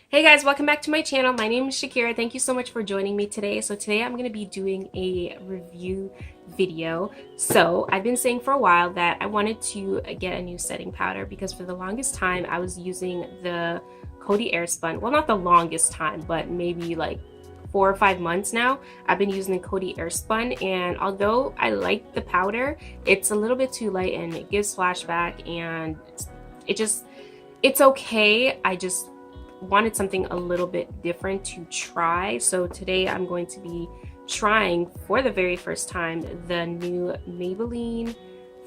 Hey guys, welcome back to my channel. My name is Shakira. Thank you so much for joining me today. So today I'm going to be doing a review video. So I've been saying for a while that I wanted to get a new setting powder because for the longest time I was using the Coty Airspun. Well, not the longest time, but maybe like 4 or 5 months now. I've been using the Coty Airspun, and although I like the powder, it's a little bit too light and it gives flashback, and it's okay. I just wanted something a little bit different to try. So today I'm going to be trying for the very first time the new Maybelline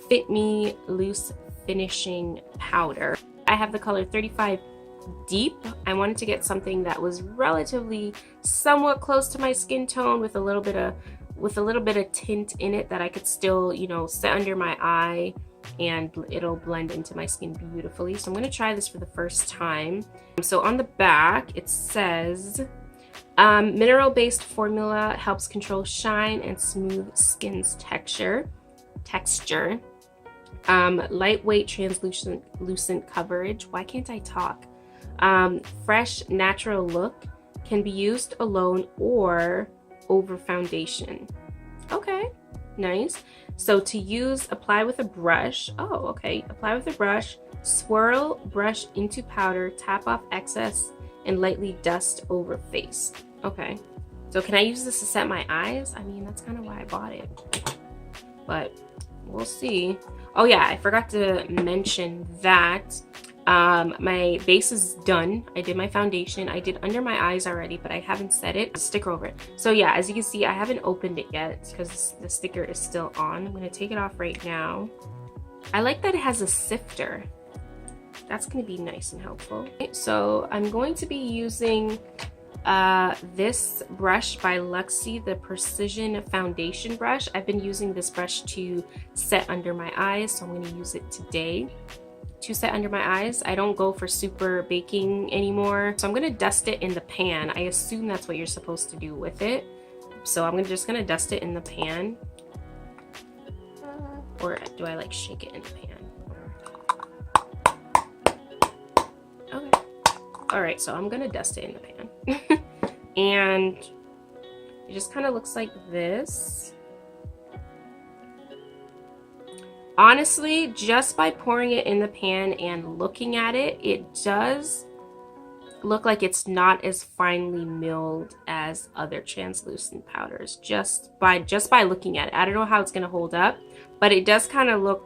Fit Me Loose Finishing Powder. I have the color 35 Deep. I wanted to get something that was relatively somewhat close to my skin tone with a little bit of tint in it that I could still, set under my eye and it'll blend into my skin beautifully. So I'm going to try this for the first time. So on the back it says mineral-based formula helps control shine and smooth skin's texture. Lightweight translucent coverage. Why can't I talk? Fresh natural look, can be used alone or over foundation. Okay, nice. So to use, apply with a brush. Oh, okay. Apply with a brush, swirl brush into powder, tap off excess, and lightly dust over face. Okay. So can I use this to set my eyes? I mean, that's kind of why I bought it. But we'll see. Oh yeah, I forgot to mention that my base is done. I did my foundation. I did under my eyes already, but I haven't set it. Sticker over it. So yeah, as you can see, I haven't opened it yet because the sticker is still on. I'm going to take it off right now. I like that it has a sifter. That's going to be nice and helpful. So I'm going to be using this brush by Luxie, the Precision Foundation Brush. I've been using this brush to set under my eyes, so I'm going to use it today to set under my eyes. I don't go for super baking anymore. So I'm gonna dust it in the pan. I assume that's what you're supposed to do with it. So I'm just gonna dust it in the pan. Or do I like shake it in the pan? Okay. All right, so I'm gonna dust it in the pan. And it just kind of looks like this. Honestly, just by pouring it in the pan and looking at it, it does look like it's not as finely milled as other translucent powders. Just by looking at it. I don't know how it's going to hold up, but it does kind of look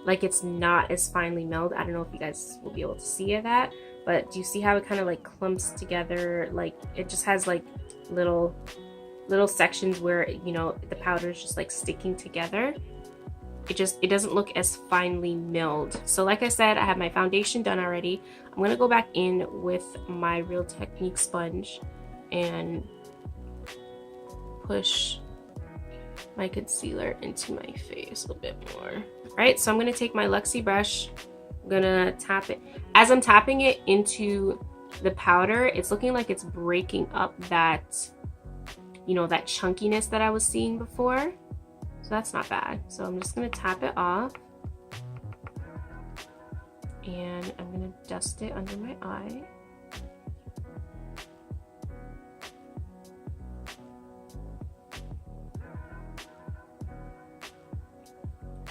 like it's not as finely milled. I don't know if you guys will be able to see that, but do you see how it kind of like clumps together? Like it just has like little sections where, the powder is just like sticking together. It doesn't look as finely milled. So like I said, I have my foundation done already. I'm going to go back in with my Real Technique sponge and push my concealer into my face a little bit more. All right, so I'm going to take my Luxie brush. I'm going to tap it. As I'm tapping it into the powder, it's looking like it's breaking up that, that chunkiness that I was seeing before. So that's not bad. So I'm just going to tap it off. And I'm going to dust it under my eye.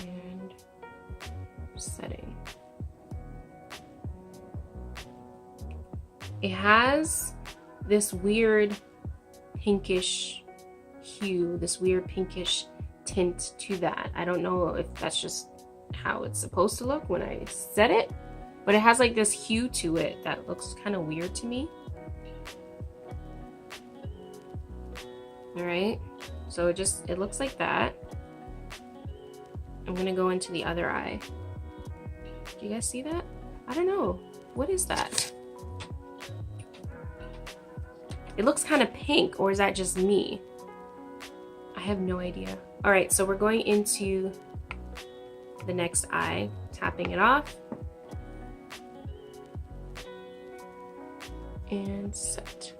And setting. It has this weird pinkish hue, this weird pinkish tint to that. I don't know if that's just how it's supposed to look when I set it, but it has like this hue to it that looks kind of weird to me. All right, so it looks like that. I'm gonna go into the other eye. Do you guys see that? I don't know, what is that? It looks kind of pink, or is that just me? I have no idea. All right, so we're going into the next eye, tapping it off. And set.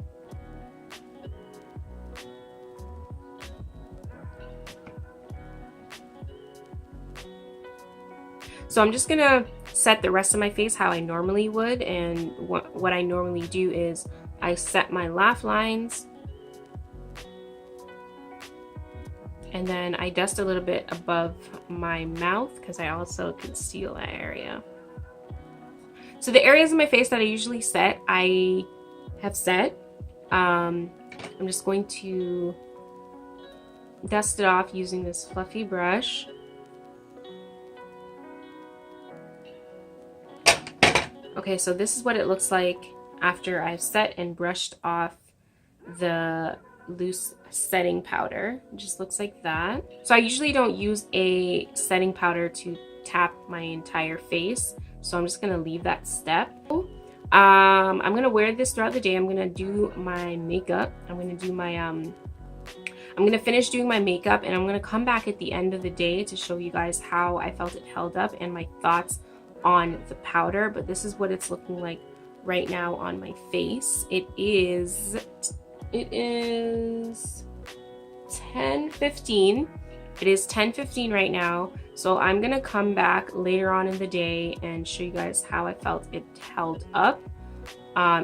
So I'm just gonna set the rest of my face how I normally would, and what I normally do is I set my laugh lines, and then I dust a little bit above my mouth because I also conceal that area. So the areas of my face that I usually set, I have set. I'm just going to dust it off using this fluffy brush. Okay, so this is what it looks like after I've set and brushed off the loose setting powder. It just looks like that. So I usually don't use a setting powder to tap my entire face, so I'm just gonna leave that step. I'm gonna wear this throughout the day. I'm gonna do my makeup. I'm gonna finish doing my makeup, and I'm gonna come back at the end of the day to show you guys how I felt it held up and my thoughts on the powder. But this is what it's looking like right now on my face. It is 10:15. It is 10:15 right now, so I'm gonna come back later on in the day and show you guys how I felt it held up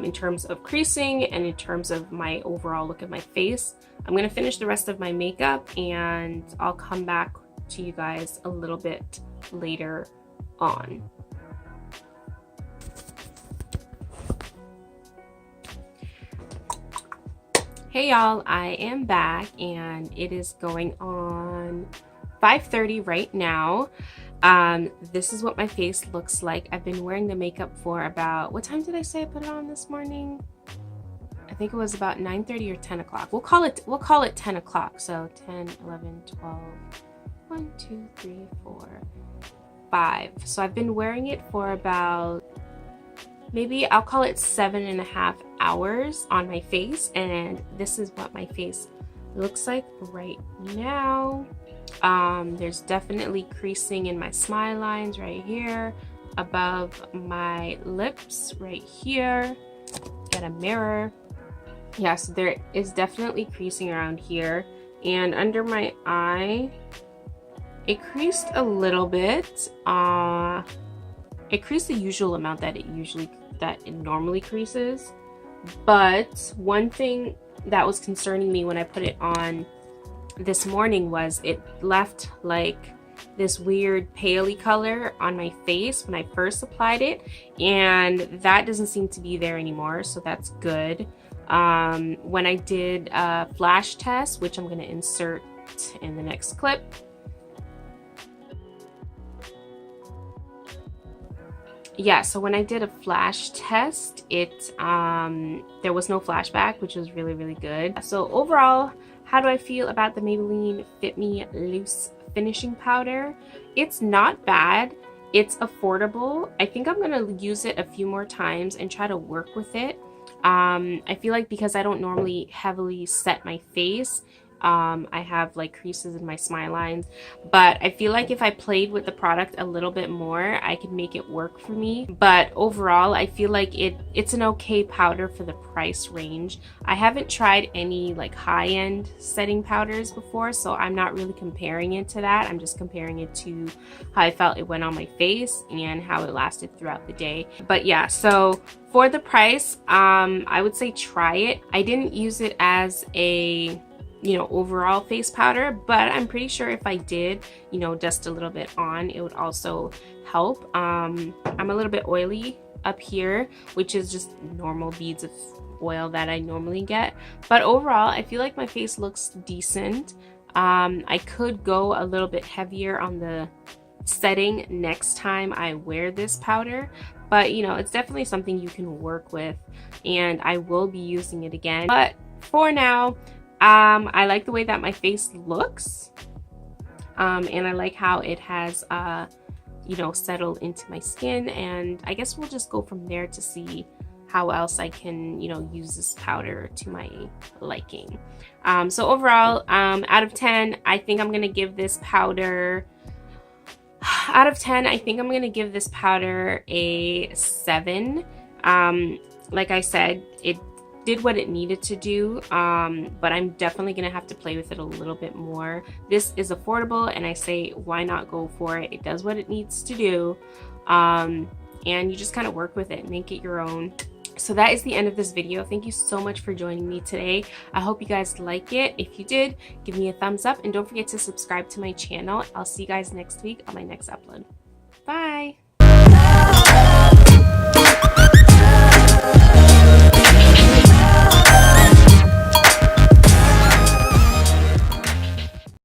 in terms of creasing and in terms of my overall look at my face. I'm gonna finish the rest of my makeup, and I'll come back to you guys a little bit later on. Hey y'all, I am back, and it is going on 5:30 right now. This is what my face looks like. I've been wearing the makeup for about, what time did I say I put it on this morning? I think it was about 9:30 or 10 o'clock. We'll call it 10 o'clock. So 10, 11, 12, 1, 2, 3, 4, 5. So I've been wearing it for about, maybe I'll call it 7.5 hours on my face, and this is what my face looks like right now. There's definitely creasing in my smile lines right here, above my lips right here. Get a mirror. Yeah, so there is definitely creasing around here, and under my eye it creased a little bit. It creased the usual amount that it normally creases. But one thing that was concerning me when I put it on this morning was it left like this weird paley color on my face when I first applied it, and that doesn't seem to be there anymore, so that's good. When I did a flash test, which I'm going to insert in the next clip, yeah, so when I did a flash test, there was no flashback, which was really, really good. So overall, how do I feel about the Maybelline Fit Me Loose Finishing Powder? It's not bad. It's affordable. I think I'm gonna use it a few more times and try to work with it. I feel like because I don't normally heavily set my face, I have like creases in my smile lines, but I feel like if I played with the product a little bit more, I could make it work for me. But overall, I feel like it's an okay powder for the price range. I haven't tried any like high-end setting powders before, so I'm not really comparing it to that. I'm just comparing it to how I felt it went on my face and how it lasted throughout the day. But yeah, so for the price, I would say try it. I didn't use it as a overall face powder, but I'm pretty sure if I did dust a little bit on, it would also help. I'm a little bit oily up here, which is just normal beads of oil that I normally get, but overall I feel like my face looks decent. I could go a little bit heavier on the setting next time I wear this powder, but it's definitely something you can work with, and I will be using it again. But for now, I like the way that my face looks, and I like how it has settled into my skin, and I guess we'll just go from there to see how else I can use this powder to my liking. So overall, out of 10, I think I'm gonna give this powder a 7. Like I said, it did what it needed to do, but I'm definitely gonna have to play with it a little bit more. This is affordable, and I say why not go for it. It does what it needs to do. and you just kind of work with it, make it your own. So that is the end of this video. Thank you so much for joining me today. I hope you guys like it. If you did, give me a thumbs up and don't forget to subscribe to my channel. I'll see you guys next week on my next upload. Bye!